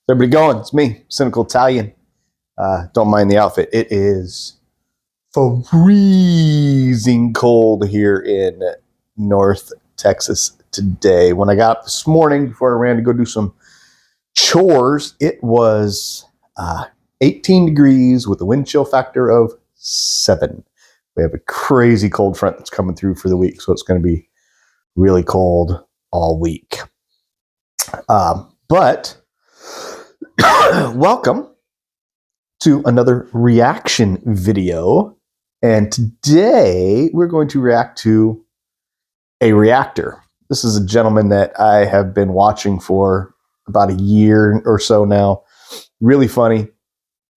Everybody going? It's me, Cynical Italian. Don't mind the outfit. It is freezing cold here in North Texas today. When I got up this morning before I ran to go do some chores, it was 18 degrees with a wind chill factor of 7. We have a crazy cold front that's coming through for the week, so it's going to be really cold all week. But welcome to another reaction video. And today we're going to react to a reactor. This is a gentleman that I have been watching for about a year or so now. Really funny,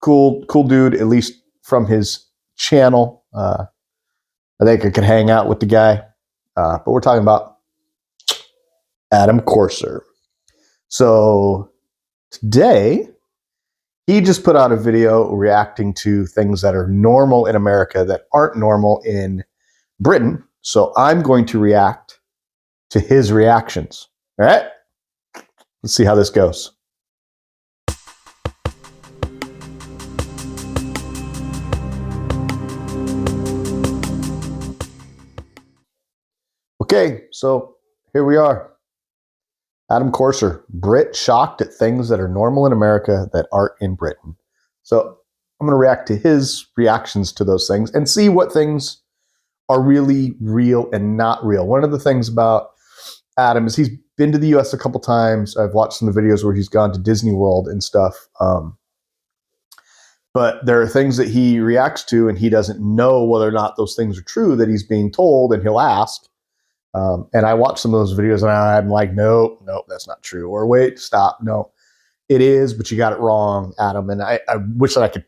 cool dude, at least from his channel. I think I could hang out with the guy. But we're talking about Adam Couser. So today, he just put out a video reacting to things that are normal in America that aren't normal in Britain. So I'm going to react to his reactions. All right? Let's see how this goes. Okay, so here we are. Adam Couser, Brit shocked at things that are normal in America that aren't in Britain. So I'm going to react to his reactions to those things and see what things are really real and not real. One of the things about Adam is he's been to the U.S. a couple times. I've watched some of the videos where he's gone to Disney World and stuff. But there are things that he reacts to and he doesn't know whether or not those things are true that he's being told, and he'll ask. And I watched some of those videos and I'm like, nope, that's not true. Or wait, stop. No, it is, but you got it wrong, Adam. And I wish that I could,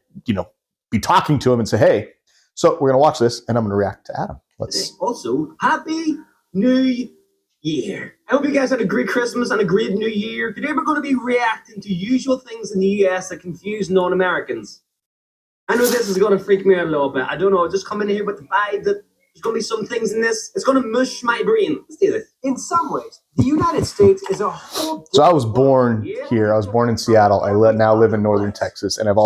be talking to him and say, hey, so we're going to watch this and I'm going to react to Adam. Also, Happy New Year. I hope you guys had a great Christmas and a great New Year. Today we're going to be reacting to usual things in the US that confuse non-Americans. I know this is going to freak me out a little bit. I don't know, just come in here with the vibe that there's going to be some things in this. It's going to mush my brain. Let's do this. In some ways, the United States is a whole... So I was born here. I was born in Seattle. I now live in northern Texas, and I've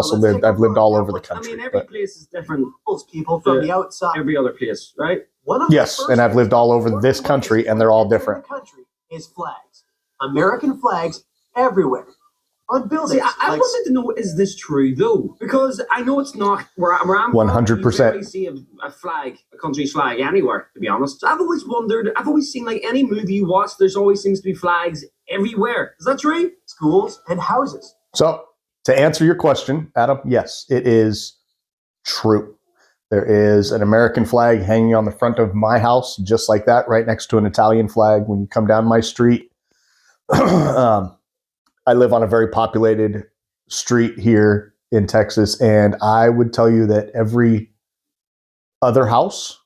lived all over the country. I mean, every place is different. Most people from the outside. Every other place, right? Yes, and I've lived all over this country, and they're all different. The country is flags. American flags everywhere. On buildings. See, I wanted to know, is this true though? Because I know it's not where I'm 100%. You rarely see a flag, a country's flag anywhere, to be honest. So I've always wondered, I've always seen like any movie you watch, there's always seems to be flags everywhere. Is that true? Schools and houses. So to answer your question, Adam, yes, it is true. There is an American flag hanging on the front of my house, just like that, right next to an Italian flag. When you come down my street, I live on a very populated street here in Texas, and I would tell you that every other house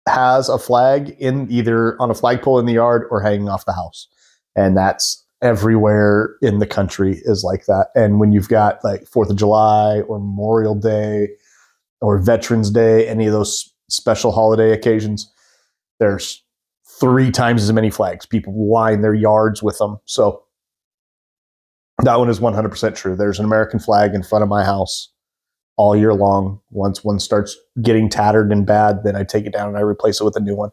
has a flag in either on a flagpole in the yard or hanging off the house. And that's everywhere in the country is like that. And when you've got like 4th of July or Memorial Day or Veterans Day, any of those special holiday occasions, there's 3 times as many flags. People line their yards with them. So that one is 100% true. There's an American flag in front of my house all year long. Once one starts getting tattered and bad, then I take it down and I replace it with a new one.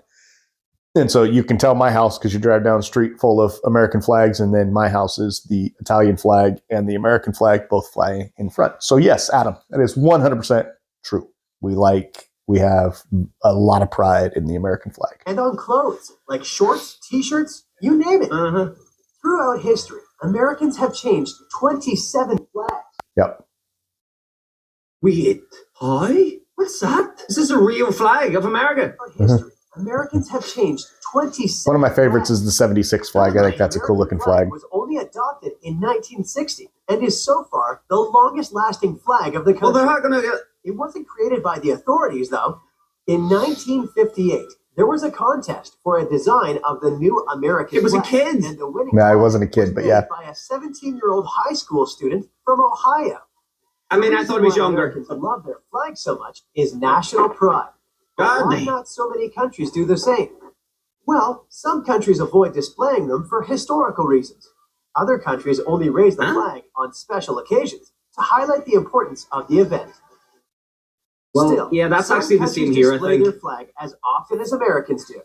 And so you can tell my house because you drive down the street full of American flags, and then my house is the Italian flag and the American flag both flying in front. So yes, Adam, that is 100% true. We have a lot of pride in the American flag. And on clothes, like shorts, t-shirts, you name it. Throughout history, Americans have changed 27 flags. Yep. Wait, hi? What's that? Is this a real flag of America? History. Americans have changed 27. One of my favorites is the 76 flag. I think that's a cool looking flag. It was only adopted in 1960 and is so far the longest lasting flag of the country. Well, they're not going to get... It wasn't created by the authorities, though. In 1958, there was a contest for a design of the new American flag. It was a kid. And the winning No, I flag wasn't a kid, was but made yeah. by a 17-year-old high school student from Ohio. I mean, I thought it was younger. Americans love their flag so much is national pride. God, Why not so many countries do the same? Well, some countries avoid displaying them for historical reasons. Other countries only raise the flag on special occasions to highlight the importance of the event. Well, Still, yeah, that's some actually the countries same here, I display think. their flag as often as Americans do.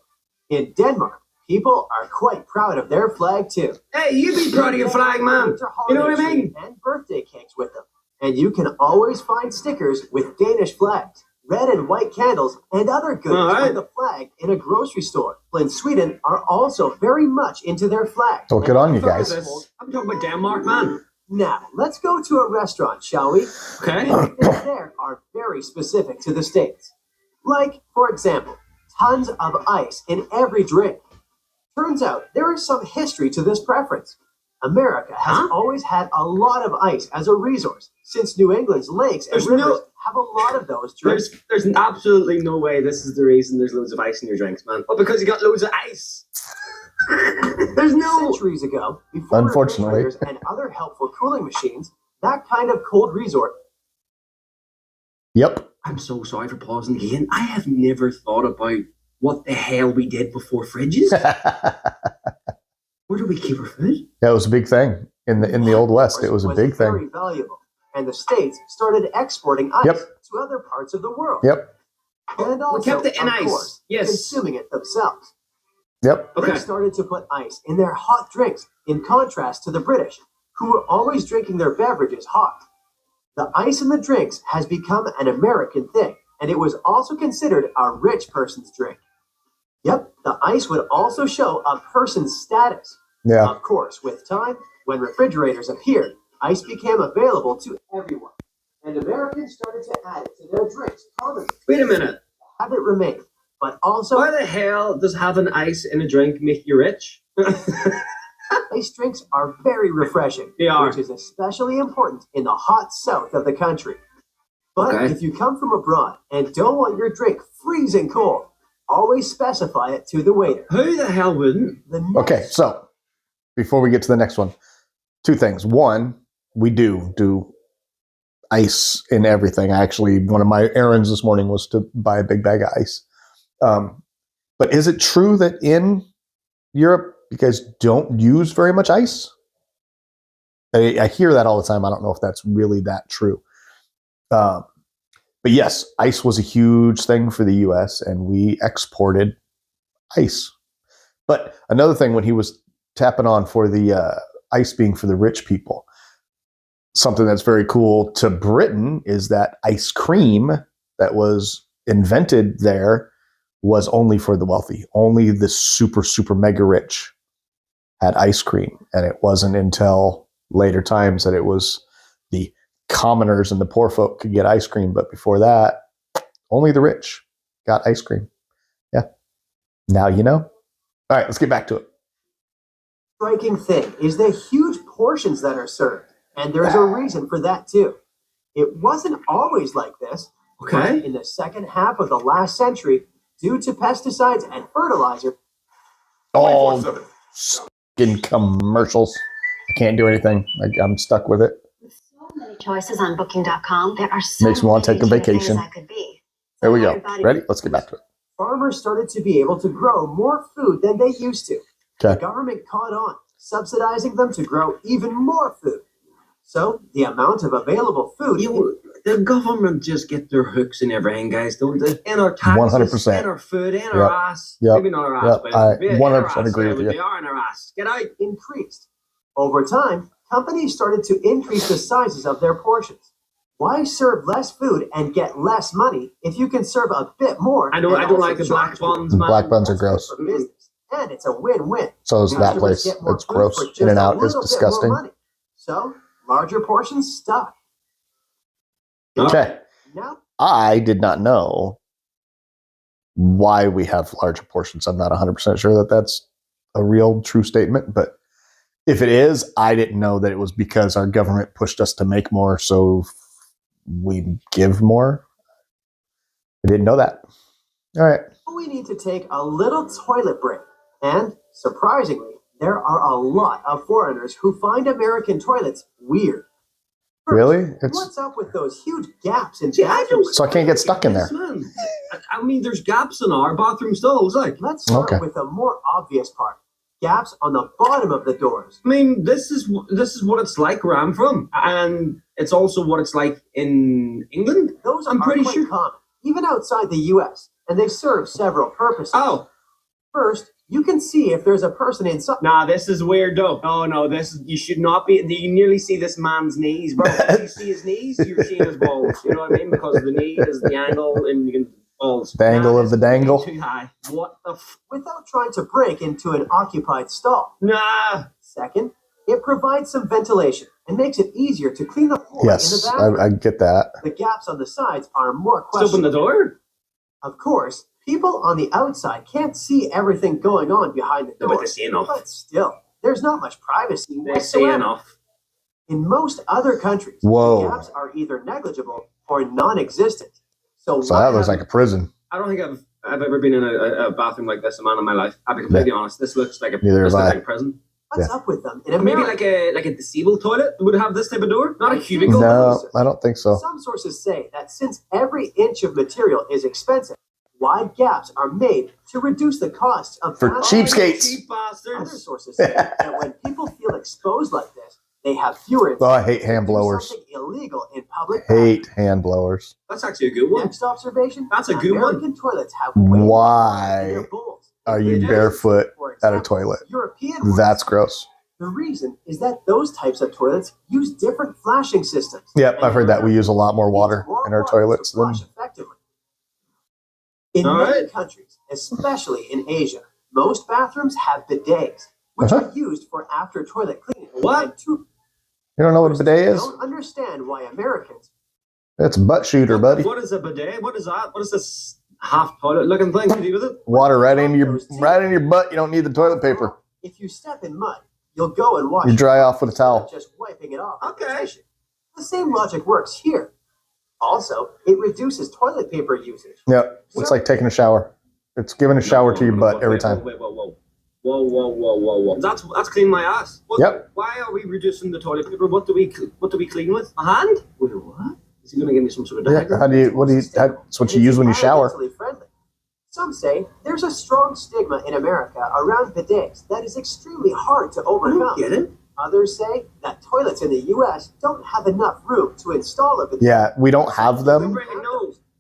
In Denmark, people are quite proud of their flag too. Hey, you be proud of your flag, man. You know what I mean? And birthday cakes with them. And you can always find stickers with Danish flags, red and white candles, and other goodies with the flag in a grocery store. People in Sweden are also very much into their flag. So good on you guys. I'm talking about Denmark, man. Now, let's go to a restaurant, shall we? Okay. Many things there are very specific to the States. Like, for example, tons of ice in every drink. Turns out there is some history to this preference. America has always had a lot of ice as a resource, since New England's lakes and rivers have a lot of those drinks. There's absolutely no way this is the reason there's loads of ice in your drinks, man. Well, because you got loads of ice. There's no... Centuries ago, before Unfortunately. refrigerators and other helpful cooling machines, that kind of cold resort. Yep. I'm so sorry for pausing again. I have never thought about what the hell we did before fridges. Where do we keep our food? That was a big thing in the Old West. It was a big very thing. Valuable, and the States started exporting ice to other parts of the world. Yep. And also, we kept it in of ice. Course, Yes. consuming it themselves. Yep. Okay. They started to put ice in their hot drinks, in contrast to the British, who were always drinking their beverages hot. The ice in the drinks has become an American thing, and it was also considered a rich person's drink. Yep, the ice would also show a person's status. Yeah. Of course, with time, when refrigerators appeared, ice became available to everyone, and Americans started to add it to their drinks commonly. Wait a minute. Have it remain, but also Why the hell does having ice in a drink make you rich? ice drinks are very refreshing, They are. which is especially important in the hot south of the country. But Okay. if you come from abroad and don't want your drink freezing cold, always specify it to the waiter. Who the hell wouldn't? The next Okay, so before we get to the next one, two things. One, we do ice in everything. One of my errands this morning was to buy a big bag of ice. But is it true that in Europe, you guys don't use very much ice? I hear that all the time. I don't know if that's really that true. But yes, ice was a huge thing for the U.S. and we exported ice. But another thing, when he was tapping on for the ice being for the rich people, something that's very cool to Britain is that ice cream that was invented there was only for the wealthy. Only the super, super mega rich had ice cream. And it wasn't until later times that it was the commoners and the poor folk could get ice cream. But before that, only the rich got ice cream. Yeah. Now you know. All right, let's get back to it. striking thing is the huge portions that are served, and there's a reason for that too. It wasn't always like this. Okay. But in the second half of the last century, due to pesticides and fertilizer, Oh, fucking commercials. I can't do anything. I'm stuck with it. With so many choices on Booking.com, there are so Makes me want to take a many things vacation. I could be. There we go. Everybody- Ready? Let's get back to it. farmers started to be able to grow more food than they used to. The Okay. government caught on, subsidizing them to grow even more food. So the amount of available food The government just get their hooks in everything, guys, don't they? In our taxes, 100%. in our food, in Yep. our ass. Yep. Maybe not our ass, Yep. but I in our 100% ass, agree yeah, with you. They are in our ass. Get out. increased. Over time, companies started to increase the sizes of their portions. Why serve less food and get less money if you can serve a bit more? I don't and also like the black charge more? buns, man. Black buns are That's gross. good for business, and it's a win-win. So is that Customers place. get more It's food gross. for just In and a Out is little bit more disgusting. money. So larger portions stuck. Okay. Now I did not know why we have larger portions. I'm not 100% sure that that's a real true statement, but if it is, I didn't know that it was because our government pushed us to make more, so we give more. I didn't know that. All right. we need to take a little toilet break. And surprisingly, there are a lot of foreigners who find American toilets weird. First, Really? What's up with those huge gaps in See, I don't. bathrooms? So I can't get stuck in there. Yes, man. I mean, there's gaps in our bathroom stalls, like. Let's start Okay. with the more obvious part. gaps on the bottom of the doors. I mean, this is what it's like where I'm from, and it's also what it's like in England. Those I'm are pretty quite sure. common, even outside the U.S., and they serve several purposes. Oh, First, you can see if there's a person inside. nah, this is weird though. Oh no, you should not be. You nearly see this man's knees, bro. If you see his knees, you're seeing his balls. You know what I mean? Because the knee is the angle, and you can balls. The angle of the this is way dangle. Too high. What the? Without trying to break into an occupied stall. Nah. Second, it provides some ventilation and makes it easier to clean the floor in Yes, the bathroom. I get that. The gaps on the sides are more Just open questionable. the door. Of course, people on the outside can't see everything going on behind the No, door. but they see enough. But still, there's not much privacy They see whatsoever. enough. In most other countries, Whoa. the gaps are either negligible or non-existent. So So that looks like a prison. I don't think I've ever been in a bathroom like this a man in my life. I'll be completely honest. This looks like Neither this have looks I. like a prison. what's Yeah. up with them in Maybe America? like a disabled toilet would have this type of door, not a cubicle. No, I don't think so. Some sources say that since every inch of material is expensive, wide gaps are made to reduce the costs of For bathroom. cheapskates. Cheap Other bastards. sources say that when people feel exposed like this, they have fewer Oh, I incentives hate hand to do blowers. something illegal in public Hate hand blowers. That's actually a good one. Next observation: That's a good one. American toilets have way more water in their Why bowls. are you They do. barefoot For at a example, toilet? European ones. That's gross. The reason is that those types of toilets use different flashing systems. Yep, I've heard that. We use a lot more water More in our water to toilets than. flush effectively. In All many right. countries, especially in Asia, most bathrooms have bidets, which Uh-huh. are used for after toilet cleaning. What? And tourists You don't know what a bidet is? don't understand why Americans That's a butt shooter, buddy. What is a bidet? What is that? What is this half toilet looking thing to do with it? Water right in your butt. You don't need the toilet paper. If you step in mud, you'll go and wash You it dry off with a instead of towel. just wiping it off. with Okay. tissue. The same logic works here. Also, it reduces toilet paper usage. Yep, it's like taking a shower. It's giving a shower to your butt every time. Wait, whoa. That's clean my ass. What, Yep. Why are we reducing the toilet paper? What do we clean with? A hand? Wait, what? Is he gonna give me some sort of Yeah, diagram? that's what you use when you shower. Environmentally friendly. Some say there's a strong stigma in America around bidets that is extremely hard to I don't overcome. get it. Others say that toilets in the U.S. don't have enough room to install a bidet. Yeah, we don't have them.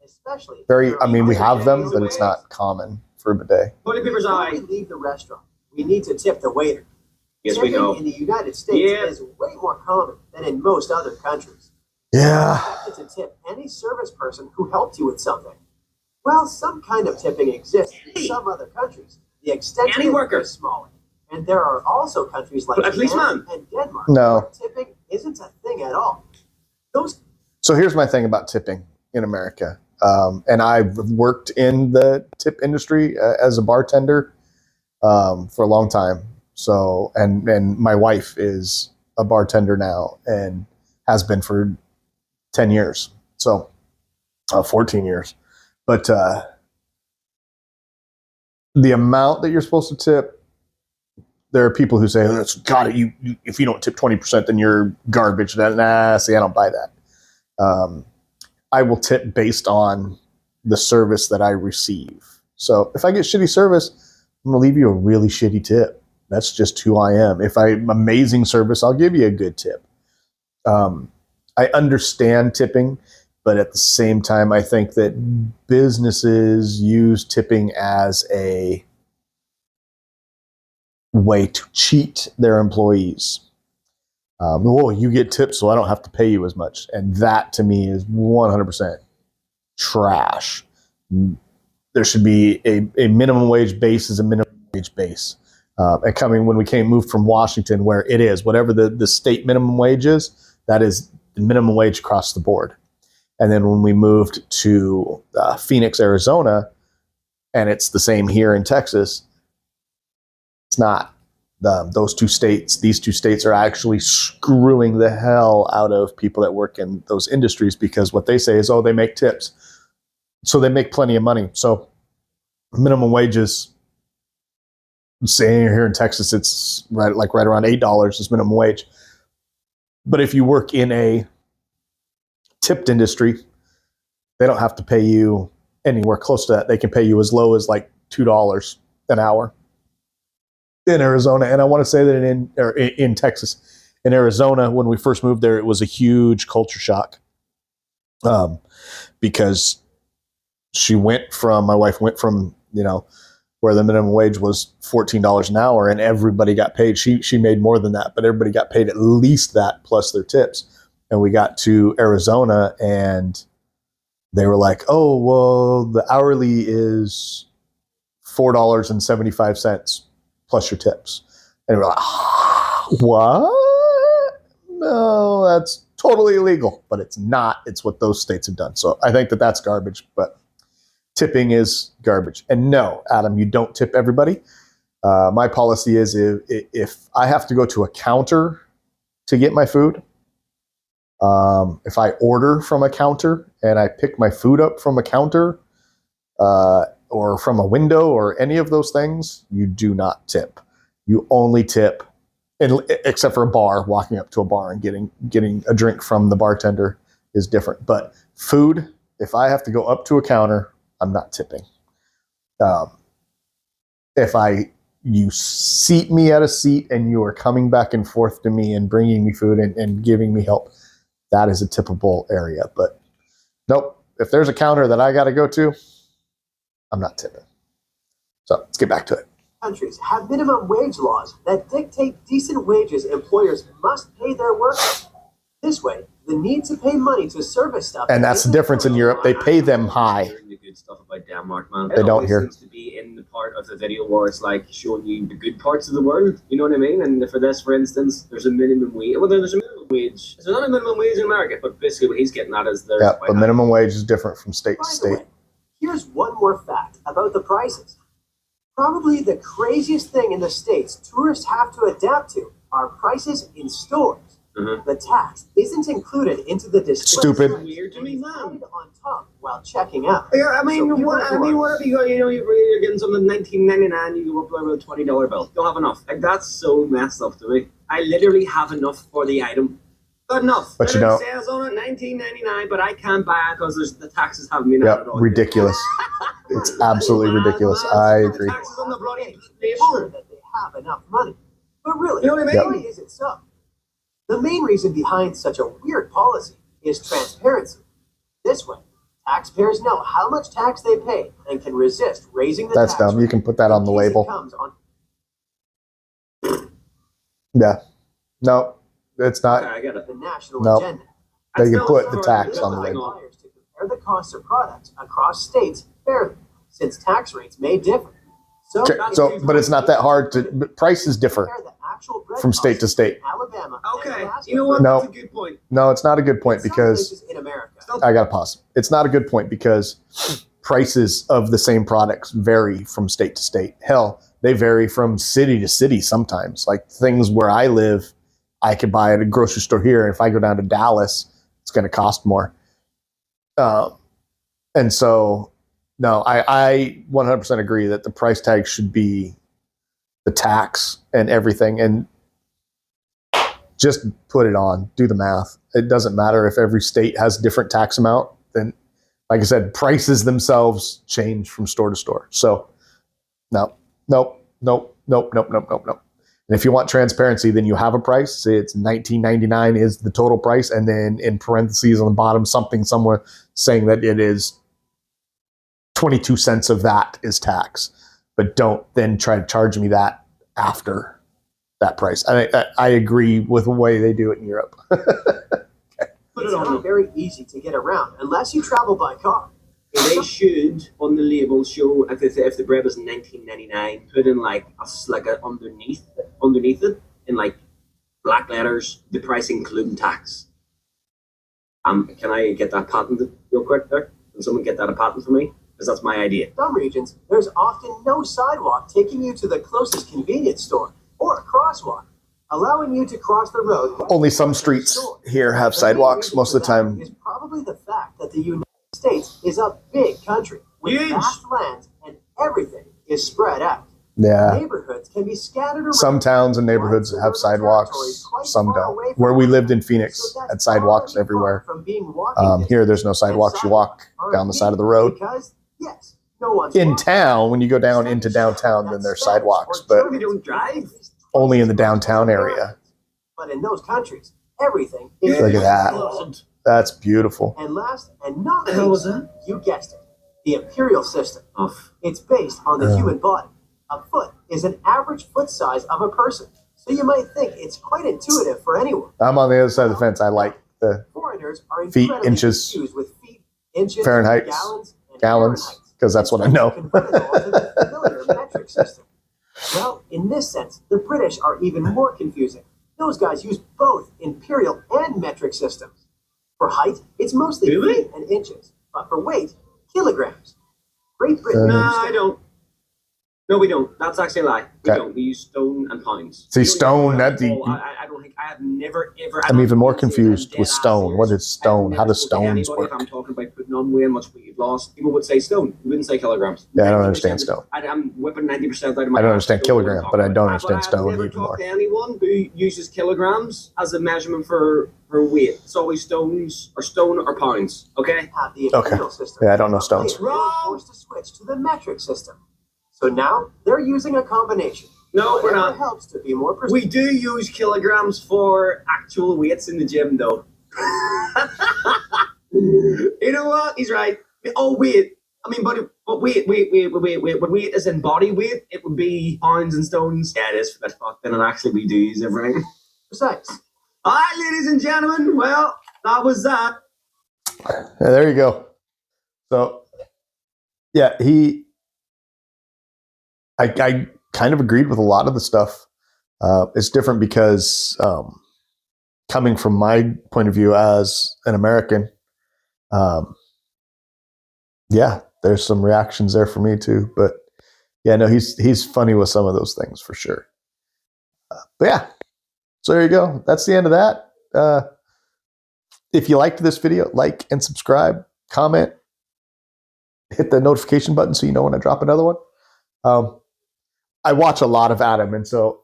Especially We have them, but it's not common for a bidet. Toilet paper's Before we eye. leave the restaurant, we need to tip the waiter. Yes, we Tipping know. in the United States Yeah. is way more common than in most other countries. Yeah. You're expected to tip any service person who helped you with something. While some kind of tipping exists in some other countries, the extent Any of it worker. is smaller. And there are also countries like But at least, Japan man. and Denmark No. where tipping isn't a thing at all. Those So here's my thing about tipping in America. And I've worked in the tip industry as a bartender for a long time. So, and my wife is a bartender now and has been for 10 years. So, 14 years. But the amount that you're supposed to tip, there are people who say, "That's got it. You if you don't tip 20%, then you're garbage." Nah, see, I don't buy that. I will tip based on the service that I receive. So if I get shitty service, I'm gonna leave you a really shitty tip. That's just who I am. If I'm amazing service, I'll give you a good tip. I understand tipping, but at the same time, I think that businesses use tipping as a way to cheat their employees. You get tips, so I don't have to pay you as much. And that to me is 100% trash. There should be a minimum wage base is a minimum wage base. And when we moved from Washington, where it is, whatever the state minimum wage is, that is the minimum wage across the board. And then when we moved to Phoenix, Arizona, and it's the same here in Texas, it's not. These two states are actually screwing the hell out of people that work in those industries, because what they say is, oh, they make tips. So they make plenty of money. So minimum wages, say here in Texas, it's right around $8 is minimum wage. But if you work in a tipped industry, they don't have to pay you anywhere close to that. They can pay you as low as like $2 an hour. in Arizona, and I want to say that in Texas, in Arizona, when we first moved there, it was a huge culture shock, because my wife went from where the minimum wage was $14 an hour, and everybody got paid. She made more than that, but everybody got paid at least that plus their tips. And we got to Arizona, and they were like, "Oh, well, the hourly is $4.75 plus your tips." And we're like, "What? No, that's totally illegal." But it's not. It's what those states have done. So I think that that's garbage. But tipping is garbage. And no, Adam, you don't tip everybody. My policy is if I have to go to a counter to get my food, if I order from a counter and I pick my food up from a counter or from a window or any of those things, you do not tip. You only tip, except for a bar. Walking up to a bar and getting a drink from the bartender is different. But food, if I have to go up to a counter, I'm not tipping. If you seat me at a seat and you are coming back and forth to me and bringing me food and giving me help, that is a tippable area. But nope, if there's a counter that I got to go to, I'm not tipping. So let's get back to it. Countries have minimum wage laws that dictate decent wages employers must pay their workers. This way, the need to pay money to service stuff. And that's the difference in Europe. They pay them high. The good stuff about Denmark, man. They don't hear. It seems to be in the part of the video where it's like showing you the good parts of the world. You know what I mean? And for this, for instance, there's a minimum wage. Well, there's a minimum wage. There's not a minimum wage in America, but basically what he's getting at is there's. Yeah, but minimum wage is different from state to By the state. way, here's one more fact about the prices. Probably the craziest thing in the States tourists have to adapt to are prices in stores. Mm-hmm. The tax isn't included into the display. Stupid. price. Weird to me, It's man. added on top while checking out. Yeah, I mean, So what if you go, you're getting something $19.99, you go up to a $20 bill. Don't have enough. Like, that's so messed up to me. I literally have enough for the item. Got enough. But you And it don't. says on it $19.99, but I can't buy it because the taxes haven't been Yep, added on. ridiculous. It's absolutely ridiculous. I agree. Taxes on the bloody Make sure that they have enough money. But really, You know what I mean? why is it so? The main reason behind such a weird policy is transparency. This way, taxpayers know how much tax they pay and can resist raising the That's tax dumb. You rate can put that on the in case it label. comes on- Yeah. No, it's Okay, not. I get it. the national Nope. agenda. They can still put the prefer tax the on the other thing label. on. Buyers to compare the cost of products across states fairly, since tax rates may differ. So, Okay, but it's not that hard to. Prices differ compare the actual bread from state to costs state. in Alabama and Okay, Alaska. you know what? No. That's a good point. No, it's not a good point In some because places in America, I got to pause. It's not a good point because prices of the same products vary from state to state. Hell, they vary from city to city sometimes. Like things where I live, I could buy at a grocery store here. And if I go down to Dallas, it's going to cost more. And so, no, I 100% agree that the price tag should be the tax and everything. And just put it on, do the math. It doesn't matter if every state has a different tax amount. Then, like I said, prices themselves change from store to store. So, nope. And if you want transparency, then you have a price. Say it's $19.99 is the total price, and then in parentheses on the bottom, something somewhere saying that it is 22 cents of that is tax. But don't then try to charge me that after that price. I agree with the way they do it in Europe. Put it's it on not them. very easy to get around unless you travel by car. They should on the label show if the bread was $19.99, put in like a underneath it in like black letters the price including tax. Can I get that patented real quick there? Can someone get that a patent for me? Because that's my idea. In some regions, there's often no sidewalk taking you to the closest convenience store or a crosswalk, allowing you to cross the road. Only some streets here have sidewalks. Most of the time, is probably the fact that the United States is a big country with Huge. vast lands and everything is spread out. yeah. Neighborhoods can be scattered around. Some towns and neighborhoods have sidewalks. Some don't. Where we lived in Phoenix, had sidewalks everywhere. From being walking Here, there's no sidewalks. You walk down the side of the road. Because, yes, No one's In walking. town, when you go down into downtown, then there's sidewalks, but We don't drive. only in the downtown area. But in those countries, everything is Look at that. explosive. That's beautiful. And last and not The hell was least, that? you guessed it, the imperial system. Oh, It's based on the human body. A foot is an average foot size of a person, so you might think it's quite intuitive for anyone. I'm on the other side of the fence. I like the Foreigners are Feet, incredibly inches, confused with feet, inches, Fahrenheit, gallons, because that's what I know. Convert it all to the familiar metric system. Well, in this sense, the British are even more confusing. Those guys use both imperial and metric systems. For height, it's mostly Do they? feet and inches, but for weight, kilograms. Great Britain. no, I don't. No, we don't. That's actually a lie. We Okay. don't. We use stone and pounds. See, We don't stone, use that's the- I don't think I have never ever. I'm even more I'm dead confused with ass stone. What serious. is stone? I've How never does spoken to stones anybody work? If I'm talking about putting on weight and much weight you've lost, people would say stone. We wouldn't say kilograms. Yeah, I don't 90% understand stone. I'm whipping 90% out of my. I don't ass. understand Don't know what kilogram, I'm but I talking don't about. understand stone I've never even talked more. to anyone who uses kilograms as a measurement for weight. It's always stones or stone or pounds. Okay. Have the imperial system. Yeah, I don't know But stones. later, they were forced to switch to the metric system. So now they're using a combination. No, we're Whatever not. helps to be more precise. We do use kilograms for actual weights in the gym, though. You know what? He's right. Oh, weight. I mean, but wait. When weight is in body weight, it would be pounds and stones. Yeah, it is. That's fucked. Then actually we do use everything. All right, ladies and gentlemen. Well, that was that. Yeah, there you go. So, yeah, I kind of agreed with a lot of the stuff. It's different because coming from my point of view as an American, yeah, there's some reactions there for me too. But yeah, no, he's funny with some of those things for sure. But yeah, so there you go. That's the end of that. If you liked this video, like and subscribe, comment, hit the notification button so you know when I drop another one. I watch a lot of Adam, and so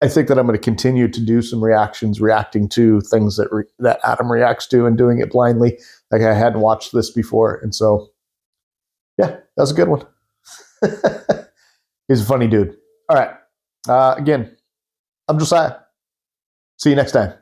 I think that I'm going to continue to do some reacting to things that Adam reacts to, and doing it blindly. Like I hadn't watched this before, and so yeah, that was a good one. He's a funny dude. All right, again, I'm Josiah. See you next time.